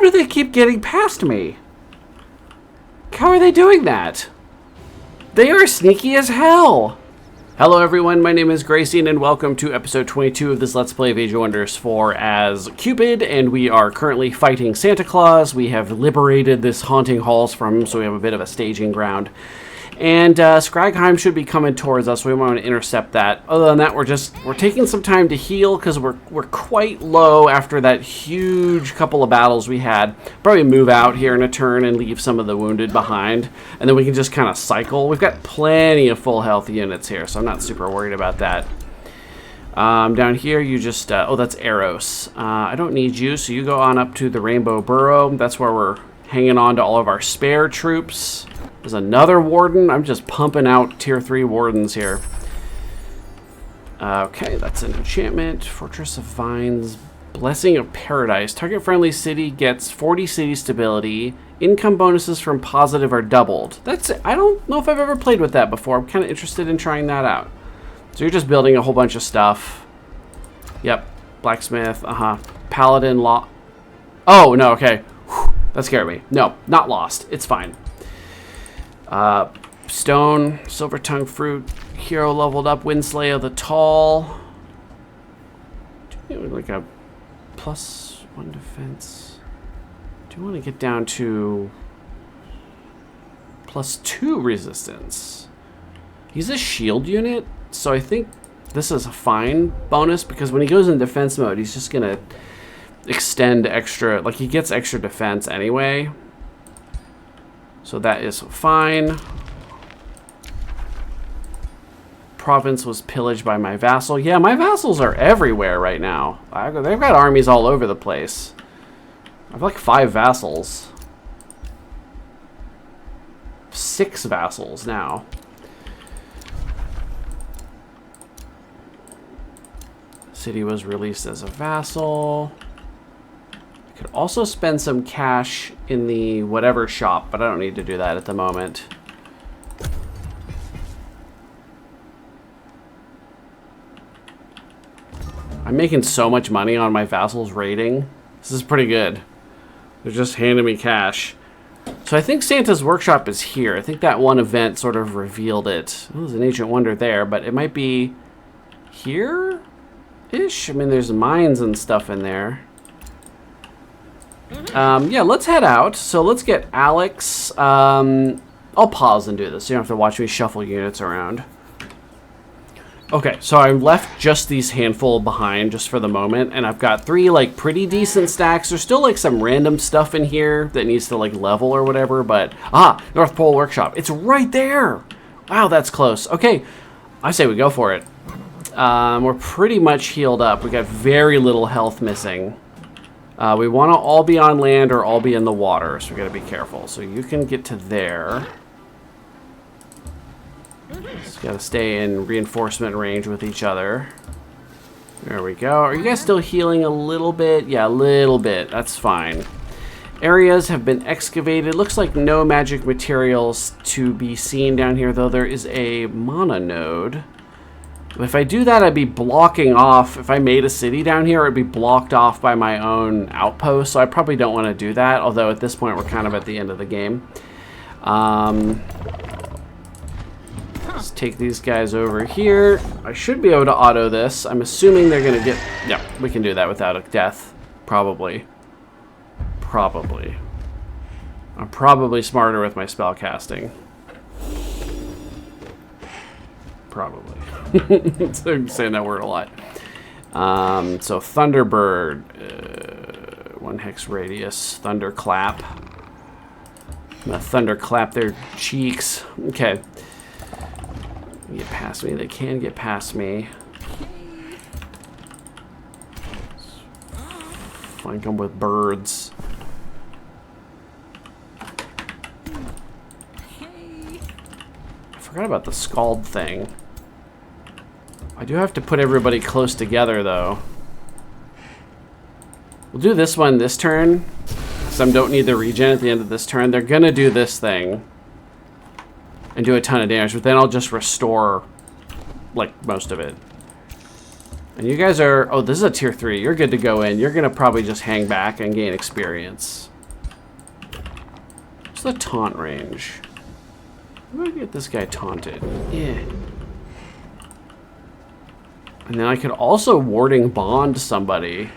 do they keep getting past me? How are they doing that? They are sneaky as hell. Hello everyone, my name is Grayson and welcome to episode 22 of this Let's Play of Age of Wonders 4 as Cupid, and we are currently fighting Santa Claus. We have liberated this haunting halls from him, so we have a bit of a staging ground. And Scragheim should be coming towards us, so we want to intercept that. Other than that, we're taking some time to heal because we're quite low after that huge couple of battles we had. Probably move out here in a turn and leave some of the wounded behind, and then we can just kind of cycle. We've got plenty of full health units here, so I'm not super worried about that. Down here, you just oh, that's Eros. I don't need you, so you go on up to the Rainbow Burrow. That's where we're hanging on to all of our spare troops. There's another warden. I'm just pumping out tier 3 wardens here. Okay, that's an enchantment. Fortress of Vines. Blessing of Paradise. Target friendly city gets 40 city stability. Income bonuses from positive are doubled. That's it. I don't know if I've ever played with that before. I'm kind of interested in trying that out. So you're just building a whole bunch of stuff. Yep. Blacksmith. Paladin law. Oh, no, okay. Whew, that scared me. No, not lost. It's fine. Stone, Silver Tongue Fruit, Hero leveled up, Windslayer the Tall. Like a +1 defense. Do you want to get down to +2 resistance? He's a shield unit, so I think this is a fine bonus because when he goes in defense mode, he's just going to extend extra, like he gets extra defense anyway. So that is fine. Province was pillaged by my vassal. Yeah, my vassals are everywhere right now. They've got armies all over the place. I have like 5 vassals. 6 vassals now. City was released as a vassal. Could also spend some cash in the whatever shop, but I don't need to do that at the moment. I'm making so much money on my vassals raiding. This is pretty good. They're just handing me cash. So I think Santa's Workshop is here. I think that one event sort of revealed it. Oh, there's an Ancient Wonder there, but it might be here-ish. I mean, there's mines and stuff in there. Yeah, let's head out. So let's get Alex. I'll pause and do this. You don't have to watch me shuffle units around. Okay, so I left just these handful behind just for the moment, and I've got 3 like pretty decent stacks. There's still like some random stuff in here that needs to like level or whatever, but North Pole Workshop. It's right there. Wow, that's close. Okay, I say we go for it. We're pretty much healed up. We got very little health missing. We want to all be on land or all be in the water, so we got to be careful. So you can get to there. Just got to stay in reinforcement range with each other. There we go. Are you guys still healing a little bit? Yeah, a little bit. That's fine. Areas have been excavated. Looks like no magic materials to be seen down here, though there is a mana node. If I do that, I'd be blocking off. If I made a city down here, it'd be blocked off by my own outpost, so I probably don't want to do that, although at this point we're kind of at the end of the game. Let's take these guys over here. I should be able to auto this. I'm assuming they're going to get... Yeah, we can do that without a death. Probably. Probably. I'm probably smarter with my spell casting. Probably. I'm saying that word a lot. So Thunderbird, 1 hex radius, Thunderclap. I'm gonna Thunderclap their cheeks. Okay. Get past me. They can get past me. Flank them with birds. I forgot about the Scald thing. I do have to put everybody close together, though. We'll do this one this turn. Some don't need the regen at the end of this turn. They're gonna do this thing and do a ton of damage, but then I'll just restore, like, most of it. And you guys are... Oh, this is a tier 3. You're good to go in. You're gonna probably just hang back and gain experience. What's the taunt range? I'm gonna get this guy taunted. Yeah. And then I could also warding bond somebody.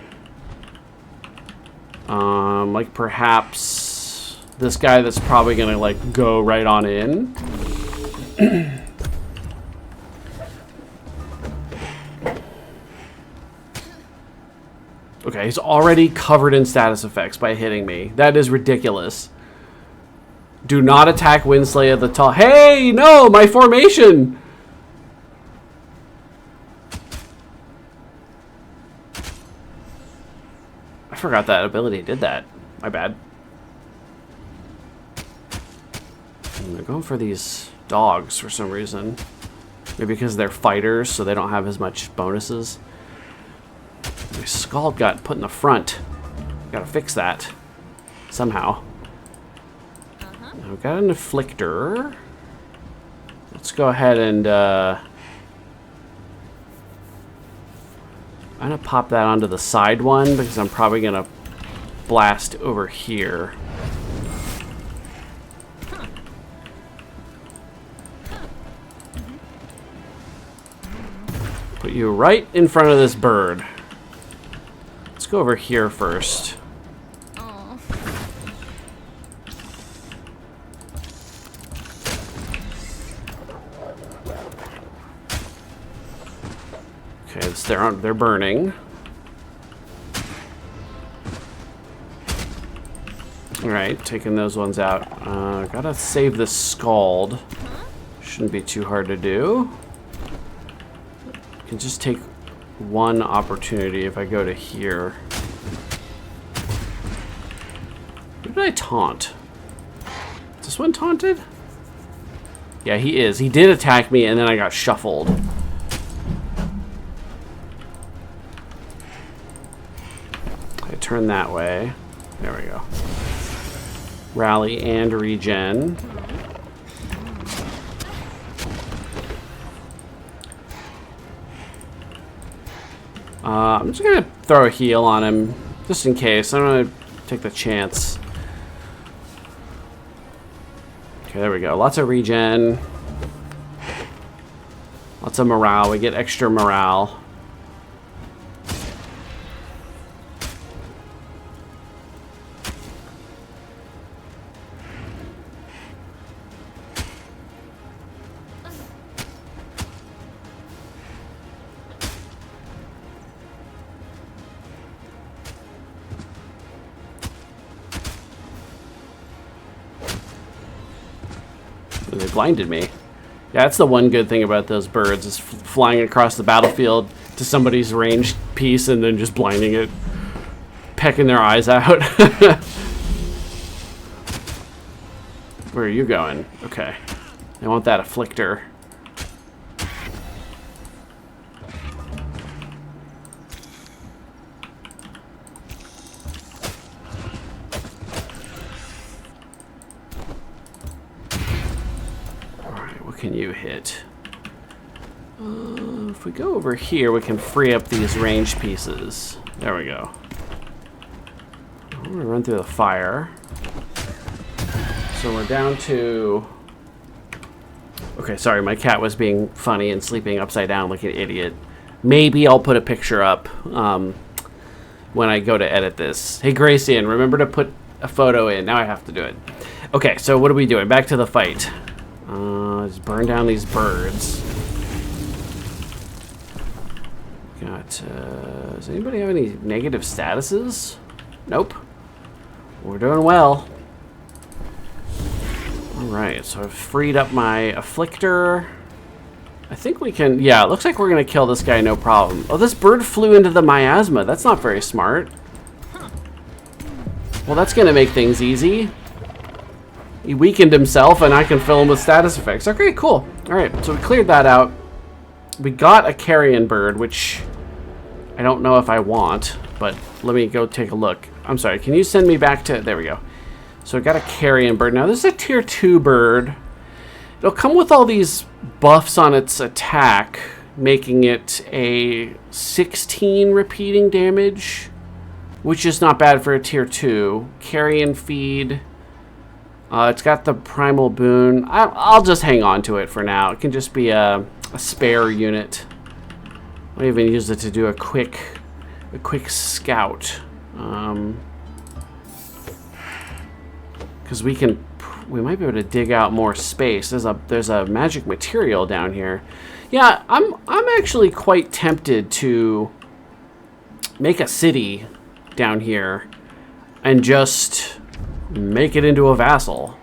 Like perhaps this guy that's probably gonna like go right on in. Okay, he's already covered in status effects by hitting me. That is ridiculous. Do not attack Winsley at the top. Hey, no, my formation! I forgot that ability did that. My bad. And they're going for these dogs for some reason. Maybe because they're fighters, so they don't have as much bonuses. My Scald got put in the front. Gotta fix that. Somehow. Now we've got an Afflictor. Let's go ahead and I'm gonna pop that onto the side one because I'm probably gonna blast over here. Put you right in front of this bird. Let's go over here first. Okay, they're burning. Alright, taking those ones out. Gotta save this Scald. Shouldn't be too hard to do. Can just take one opportunity if I go to here. Who did I taunt? Is this one taunted? Yeah, he is. He did attack me and then I got shuffled. I turn that way. There we go. Rally and regen. I'm just gonna throw a heal on him, just in case. I'm gonna take the chance. Okay, there we go. Lots of regen. Lots of morale. We get extra morale. They blinded me. Yeah, that's the one good thing about those birds, is flying across the battlefield to somebody's ranged piece and then just blinding it. Pecking their eyes out. Where are you going? Okay. I want that Afflictor. Can you hit? If we go over here, we can free up these ranged pieces. There we go. I'm gonna run through the fire. So we're down to... Okay, sorry, my cat was being funny and sleeping upside down like an idiot. Maybe I'll put a picture up when I go to edit this. Hey, Gracian, remember to put a photo in. Now I have to do it. Okay, so what are we doing? Back to the fight. Let's burn down these birds. Got, does anybody have any negative statuses? Nope. We're doing well. Alright, so I've freed up my Afflictor. I think we can, yeah, it looks like we're gonna kill this guy no problem. Oh, this bird flew into the miasma. That's not very smart. Well, that's gonna make things easy. He weakened himself, and I can fill him with status effects. Okay, cool. All right, so we cleared that out. We got a carrion bird, which I don't know if I want, but let me go take a look. I'm sorry, can you send me back to... There we go. So I got a carrion bird. Now, this is a tier 2 bird. It'll come with all these buffs on its attack, making it a 16 repeating damage, which is not bad for a tier 2. Carrion feed... It's got the primal boon. I'll just hang on to it for now. It can just be a spare unit. I might even use it to do a quick scout. Because we might be able to dig out more space. There's a magic material down here. Yeah, I'm actually quite tempted to make a city down here and just make it into a vassal.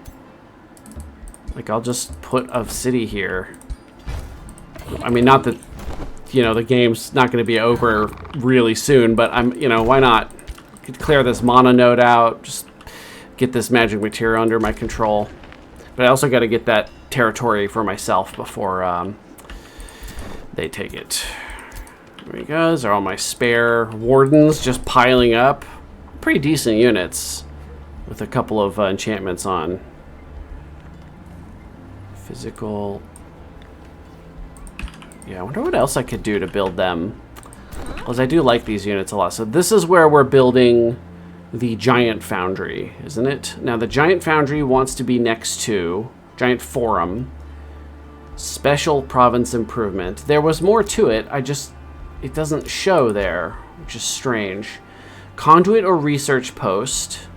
Like, I'll just put a city here. I mean, not that, the game's not going to be over really soon, but why not? Could clear this mana node out, just get this magic material under my control. But I also got to get that territory for myself before they take it. There we go. Those are all my spare wardens just piling up. Pretty decent units with a couple of enchantments on. Physical. Yeah, I wonder what else I could do to build them. Because I do like these units a lot. So this is where we're building the giant foundry, isn't it? Now the giant foundry wants to be next to giant forum. Special province improvement. There was more to it. It doesn't show there, which is strange. Conduit or research post.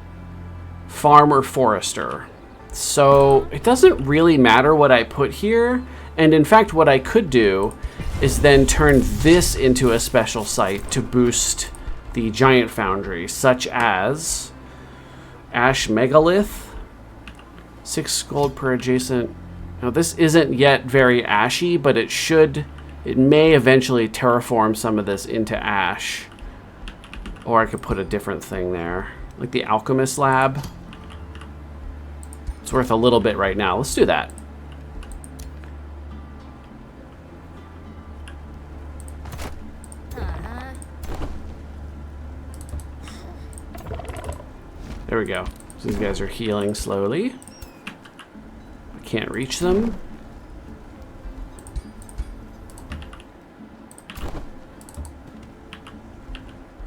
Farm or forester. So it doesn't really matter what I put here. And in fact, what I could do is then turn this into a special site to boost the giant foundry, such as Ash Megalith. 6 gold per adjacent. Now this isn't yet very ashy, but it may eventually terraform some of this into ash. Or I could put a different thing there, like the alchemist lab. It's worth a little bit right now. Let's do that. There we go. So these guys are healing slowly. I can't reach them.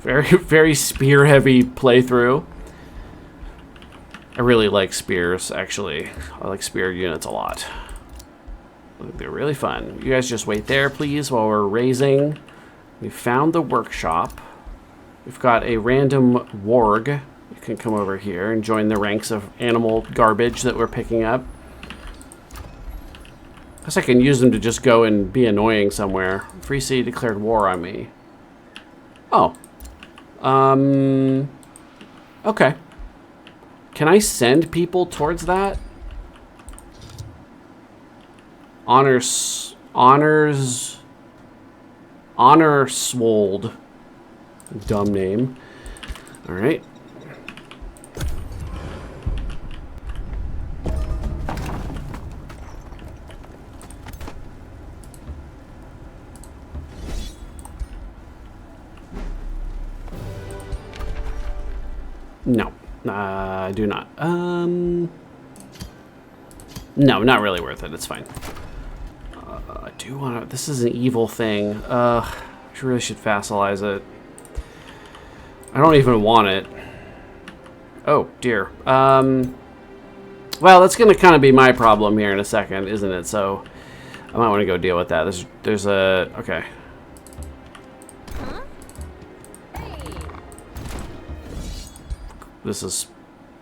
Very, very spear-heavy playthrough. I really like spears, actually. I like spear units a lot. They're really fun. You guys just wait there, please, while we're raising. We found the workshop. We've got a random warg. You can come over here and join the ranks of animal garbage that we're picking up. I guess I can use them to just go and be annoying somewhere. Free City declared war on me. Oh. Okay. Can I send people towards that? Honorswold. Dumb name. All right. No, I do not. No, not really worth it. It's fine. I do want to. This is an evil thing. I really should vassalize it. I don't even want it. Oh dear. Well, that's gonna kind of be my problem here in a second, isn't it? So I might want to go deal with that. There's a okay. This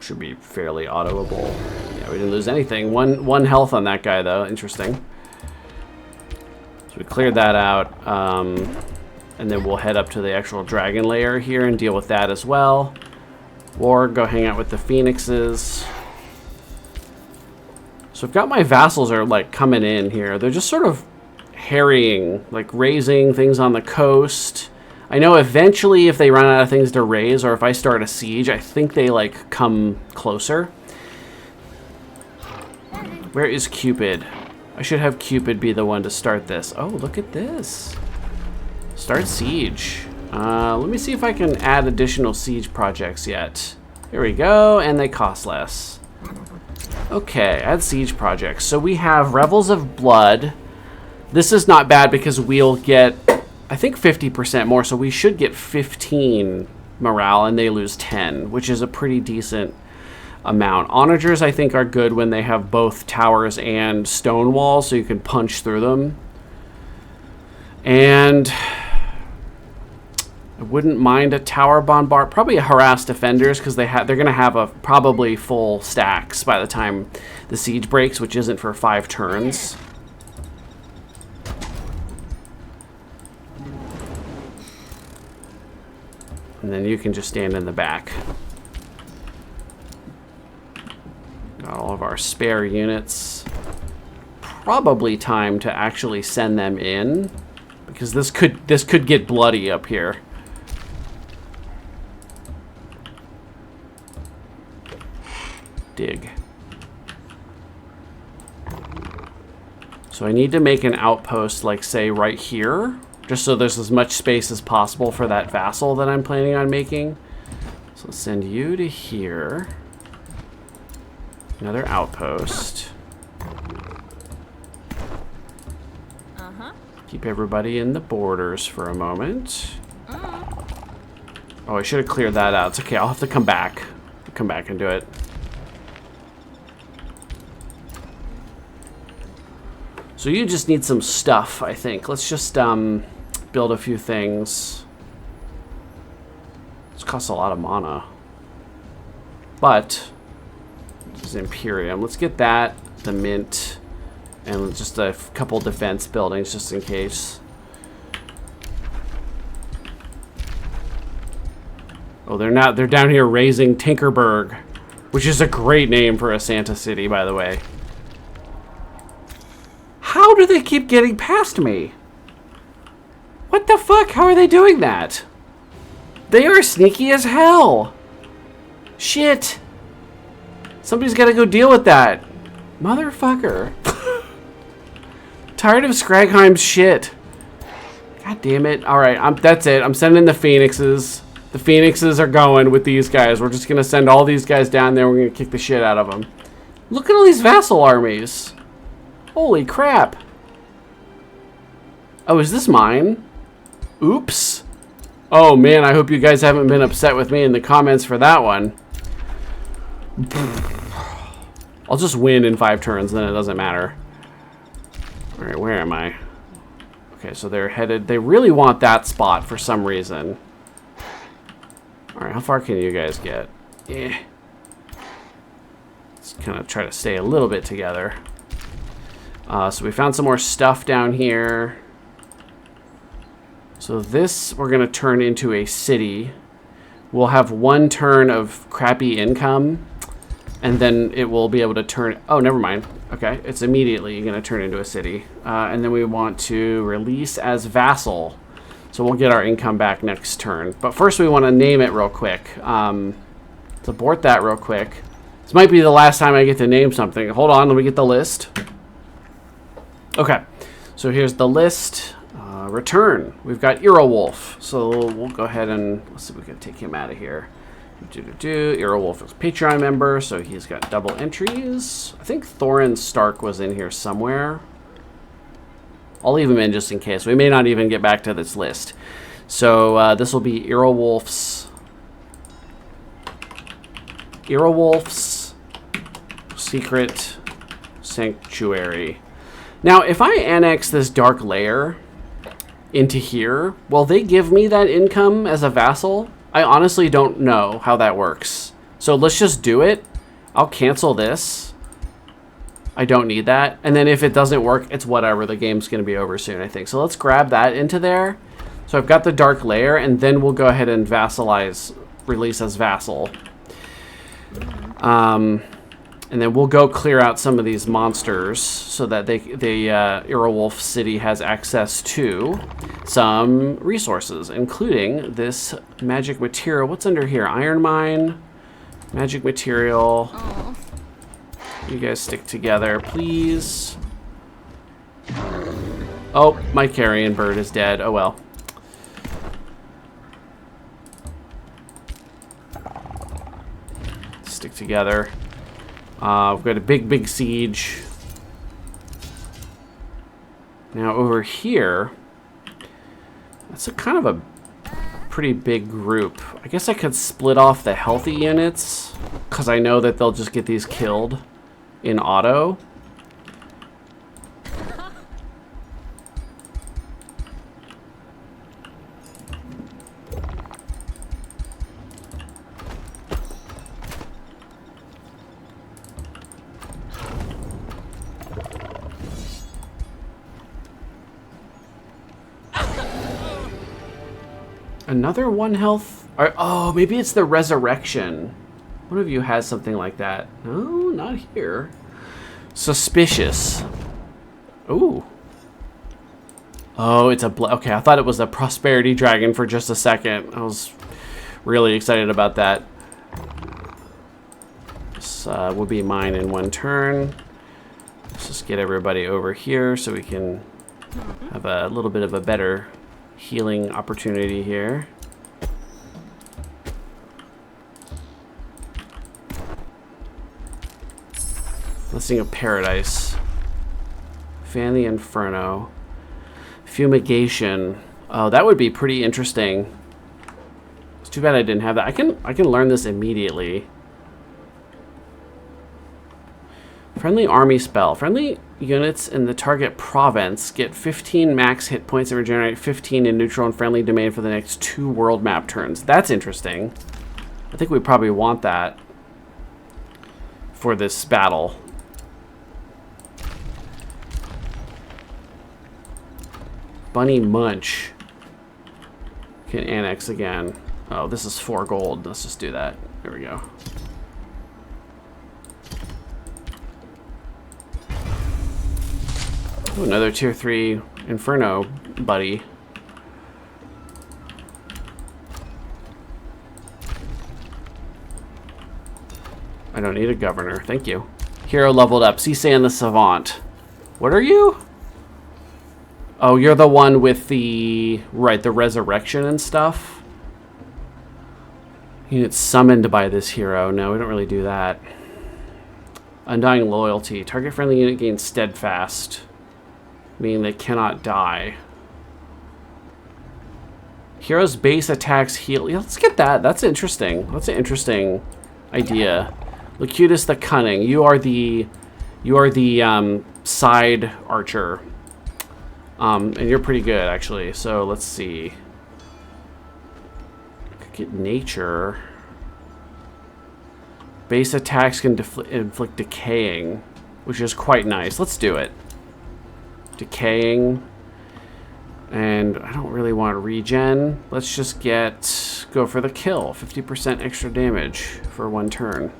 should be fairly autoable. Yeah, we didn't lose anything. One health on that guy though. Interesting. So we cleared that out, and then we'll head up to the actual dragon lair here and deal with that as well. Or go hang out with the phoenixes. So I've got my vassals are like coming in here. They're just sort of harrying, like raising things on the coast. I know eventually if they run out of things to raise, or if I start a siege, I think they like come closer. Where is Cupid? I should have Cupid be the one to start this. Oh, look at this. Start siege. Let me see if I can add additional siege projects yet. Here we go, and they cost less. Okay, add siege projects. So we have Revels of Blood. This is not bad because we'll get, I think, 50% more, so we should get 15 morale, and they lose 10, which is a pretty decent amount. Onagers, I think, are good when they have both towers and stone walls, so you can punch through them. And I wouldn't mind a tower bombard, probably a harass defenders, because they're going to have a probably full stacks by the time the siege breaks, which isn't for 5 turns. And then you can just stand in the back. Got all of our spare units. Probably time to actually send them in, because this could get bloody up here. Dig. So I need to make an outpost, like, say, right here, just so there's as much space as possible for that vassal that I'm planning on making. So let's send you to here. Another outpost. Keep everybody in the borders for a moment. Oh, I should have cleared that out. It's okay, I'll have to come back. Come back and do it. So you just need some stuff, I think. Let's just build a few things. This costs a lot of mana. But this is Imperium. Let's get that, the mint, and just a couple defense buildings just in case. Oh, they're down here raising Tinkerberg, which is a great name for a Santa city, by the way. How do they keep getting past me? What the fuck? How are they doing that? They are sneaky as hell. Shit. Somebody's got to go deal with that. Motherfucker. Tired of Scragheim's shit. God damn it. Alright, that's it. I'm sending the Phoenixes. The Phoenixes are going with these guys. We're just going to send all these guys down there. We're going to kick the shit out of them. Look at all these vassal armies. Holy crap. Oh, is this mine? Oops. Oh man, I hope you guys haven't been upset with me in the comments for that one. I'll just win in 5 turns, then it doesn't matter. Alright, where am I? Okay, so they're headed... They really want that spot for some reason. Alright, how far can you guys get? Yeah. Let's kind of try to stay a little bit together. So we found some more stuff down here. So this we're going to turn into a city. We'll have 1 turn of crappy income, and then it will be able to turn... Oh, never mind. Okay, it's immediately going to turn into a city. And then we want to release as vassal. So we'll get our income back next turn. But first we want to name it real quick. Let's abort that real quick. This might be the last time I get to name something. Hold on, let me get the list. Okay, so here's the list. Return. We've got Earowolf. So we'll go ahead and let's see if we can take him out of here. Earowolf is a Patreon member, so he's got double entries. I think Thorin Stark was in here somewhere. I'll leave him in just in case. We may not even get back to this list. So this will be Earowolf's Secret Sanctuary. Now, if I annex this dark layer into here, will they give me that income as a vassal? I honestly don't know how that works. So let's just do it. I'll cancel this. I don't need that. And then if it doesn't work, it's whatever. The game's going to be over soon, I think. So let's grab that into there. So I've got the dark layer, and then we'll go ahead and vassalize, release as vassal. And then we'll go clear out some of these monsters so that the Earowolf City has access to some resources, including this magic material. What's under here? Iron mine, magic material. Oh. You guys stick together, please. Oh, my carrion bird is dead. Oh well. Stick together. We've got a big siege. Now over here, that's a kind of a pretty big group. I guess I could split off the healthy units. because I know that they'll just get these killed in auto. Another 1 health? Oh, maybe it's the resurrection. One of you has something like that. No, not here. Suspicious. Ooh. Oh, it's a... Okay, I thought it was a prosperity dragon for just a second. I was really excited about that. This will be mine in 1 turn. Let's just get everybody over here so we can have a little bit of a better healing opportunity here. Blessing of Paradise. Fan the Inferno. Fumigation. Oh, that would be pretty interesting. It's too bad I didn't have that. I can learn this immediately. Friendly army spell. Friendly units in the target province get 15 max hit points and regenerate 15 in neutral and friendly domain for the next 2 world map turns. That's interesting. I think we probably want that for this battle. Bunny Munch can annex again. Oh, this is 4 gold. Let's just do that. There we go. Ooh, another tier 3 Inferno buddy. I don't need a governor. Thank you. Hero leveled up. Cisan the Savant. What are you? Oh, you're the one with the... Right, the resurrection and stuff. Unit summoned by this hero. No, we don't really do that. Undying Loyalty. Target friendly unit gains Steadfast, meaning they cannot die. Hero's base attacks heal. Yeah, let's get that. That's interesting. That's an interesting idea. Locutus the Cunning. You are the side archer. And you're pretty good, actually. So let's see. Could get Nature. Base attacks can inflict decaying, which is quite nice. Let's do it. Decaying. And I don't really want to regen. Let's just go for the kill. 50% extra damage for 1 turn.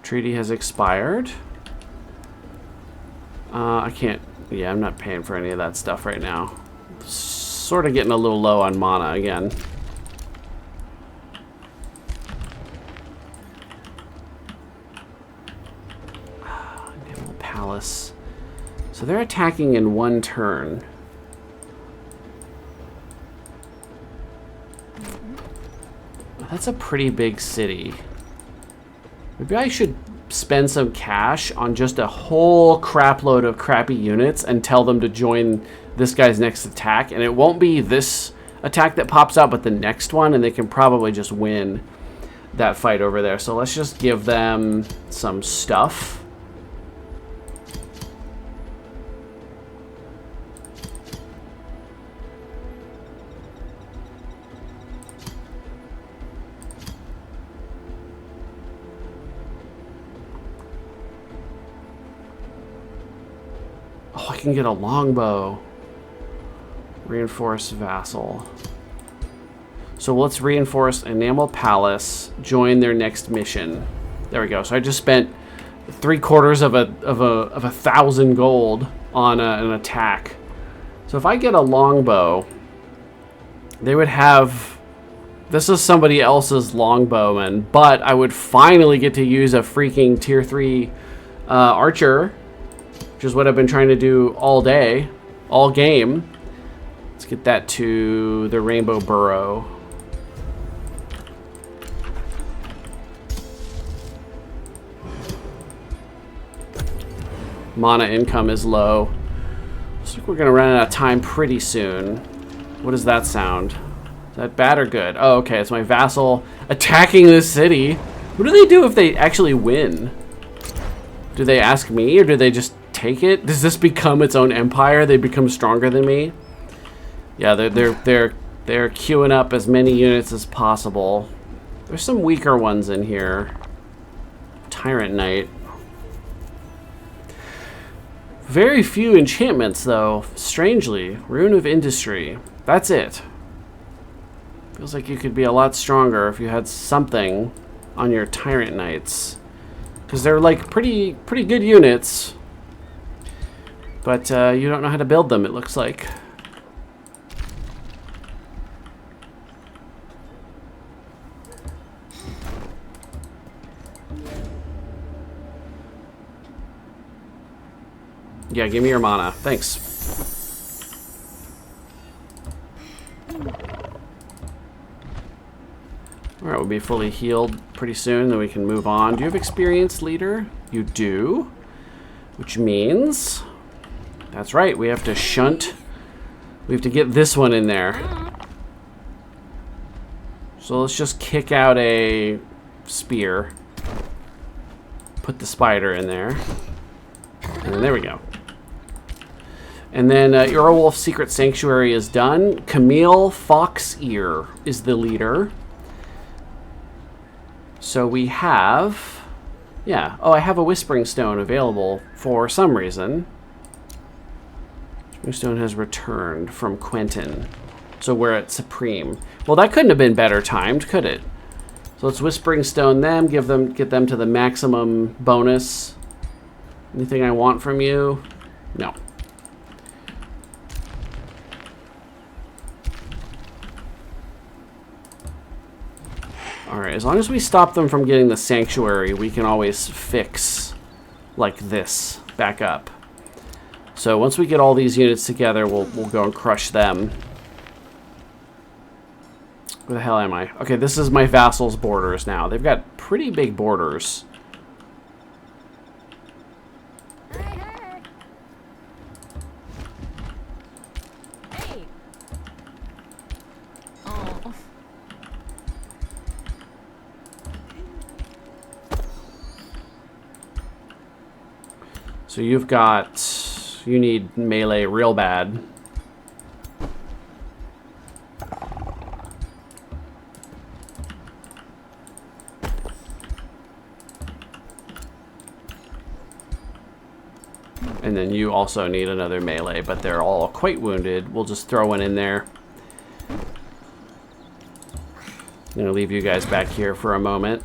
Treaty has expired. I can't... Yeah, I'm not paying for any of that stuff right now. Sort of getting a little low on mana again. Naval Palace. So they're attacking in 1 turn. That's a pretty big city. Maybe I should spend some cash on just a whole crap load of crappy units and tell them to join this guy's next attack. And it won't be this attack that pops out, but the next one, and they can probably just win that fight over there. So let's just give them some stuff. Oh, I can get a longbow. Reinforce vassal. So let's reinforce Enamel Palace. Join their next mission. There we go. So I just spent 3/4 of 1,000 gold on an attack. So if I get a longbow, they would have... This is somebody else's longbowman, but I would finally get to use a freaking tier 3 archer, which is what I've been trying to do all day, all game. Let's get that to the Rainbow Burrow. Mana income is low. Looks like we're gonna run out of time pretty soon. What does that sound? Is that bad or good? Oh, okay. It's my vassal attacking this city. What do they do if they actually win? Do they ask me, or do they just take it? Does this become its own empire? They become stronger than me? Yeah, they're queuing up as many units as possible. There's some weaker ones in here. Tyrant Knight. Very few enchantments, though. Strangely, Rune of Industry. That's it. Feels like you could be a lot stronger if you had something on your Tyrant Knights. Because they're like pretty good units. But you don't know how to build them, it looks like. Yeah, give me your mana. Thanks. Alright, we'll be fully healed pretty soon, then we can move on. Do you have experienced leader? You do. Which means... That's right, we have to shunt. We have to get this one in there. So let's just kick out a spear. Put the spider in there. And then there we go. And then Eurowolf's Secret Sanctuary is done. Camille Foxear is the leader. So we have... Yeah. Oh, I have a Whispering Stone available for some reason. Whispering Stone has returned from Quentin. So we're at Supreme. Well, that couldn't have been better timed, could it? So let's Whispering Stone them, get them to the maximum bonus. Anything I want from you? No. Alright, as long as we stop them from getting the Sanctuary, we can always fix like this back up. So once we get all these units together, we'll go and crush them. Where the hell am I? Okay, this is my vassal's borders now. They've got pretty big borders. So you've got... You need melee real bad. And then you also need another melee, but they're all quite wounded. We'll just throw one in there. I'm going to leave you guys back here for a moment.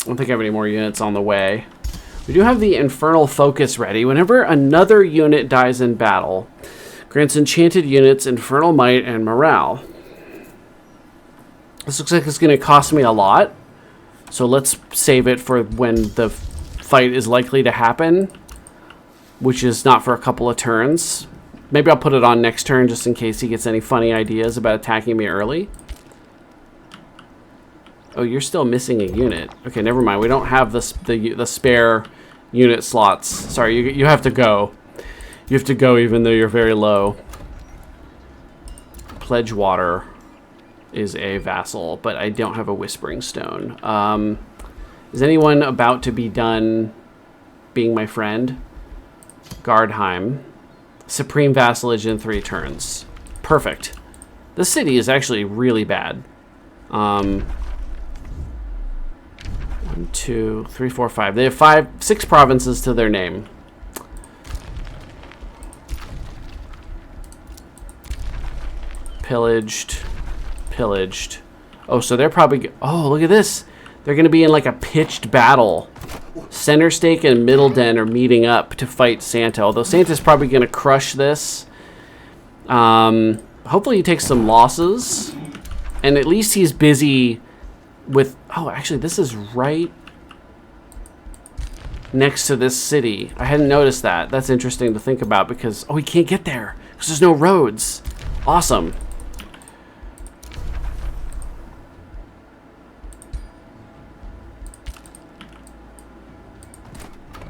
I don't think I have any more units on the way. We do have the Infernal Focus ready. Whenever another unit dies in battle, grants enchanted units Infernal Might and Morale. This looks like it's going to cost me a lot. So let's save it for when the fight is likely to happen, which is not for a couple of turns. Maybe I'll put it on next turn just in case he gets any funny ideas about attacking me early. Oh, you're still missing a unit. Okay, never mind. We don't have the spare unit slots. Sorry, you have to go. You have to go even though you're very low. Pledgewater is a vassal, but I don't have a Whispering Stone. Is anyone about to be done being my friend? Gardheim. Supreme vassalage in 3 turns. Perfect. This city is actually really bad. 1, 2, 3, 4, 5. They have 6 provinces to their name. Pillaged. Pillaged. Oh, so they're probably... Oh, look at this. They're going to be in like a pitched battle. Center Stake and Middle Den are meeting up to fight Santa. Although Santa's probably going to crush this. Hopefully he takes some losses. And at least he's busy with... Oh, actually, this is right next to this city. I hadn't noticed that. That's interesting to think about because... Oh, he can't get there because there's no roads. Awesome.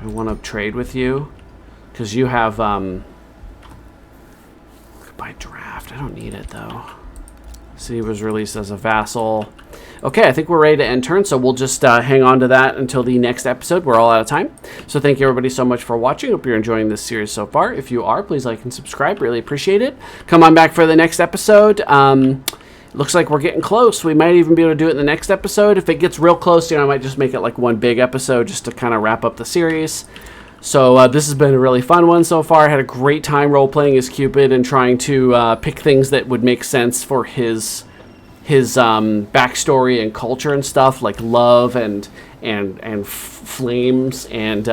I want to trade with you because you have... Buy draft. I don't need it, though. So he was released as a vassal. Okay, I think we're ready to end turn, so we'll just hang on to that until the next episode. We're all out of time. So thank you everybody so much for watching. Hope you're enjoying this series so far. If you are, please like and subscribe. Really appreciate it. Come on back for the next episode. Looks like we're getting close. We might even be able to do it in the next episode. If it gets real close, I might just make it like one big episode just to kind of wrap up the series. So this has been a really fun one so far. I had a great time role-playing as Cupid and trying to pick things that would make sense for his backstory and culture and stuff, like love and flames and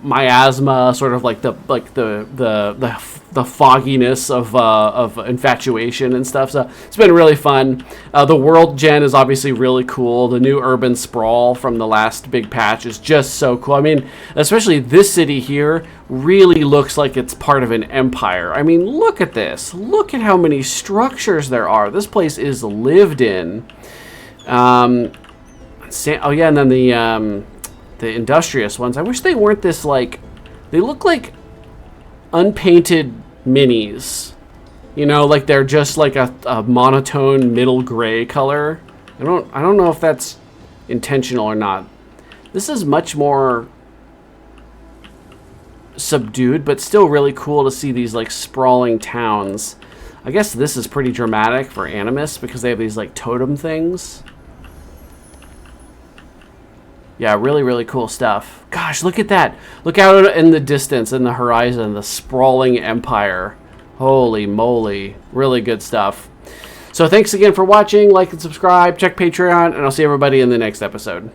miasma, sort of like the fogginess of infatuation and stuff. So it's been really fun. The world gen is obviously really cool. The new urban sprawl from the last big patch is just so cool. I mean, especially this city here really looks like it's part of an empire. I mean, look at this. Look at how many structures there are. This place is lived in. Oh yeah, and then the industrious ones. I wish they weren't this, like, they look like unpainted minis. Like they're just like a monotone middle gray color. I don't know if that's intentional or not. This is much more subdued, but still really cool to see these like sprawling towns. I guess this is pretty dramatic for Animus because they have these like totem things. Yeah, really, really cool stuff. Gosh, look at that. Look out in the distance, in the horizon, the sprawling empire. Holy moly. Really good stuff. So thanks again for watching. Like and subscribe. Check Patreon, and I'll see everybody in the next episode.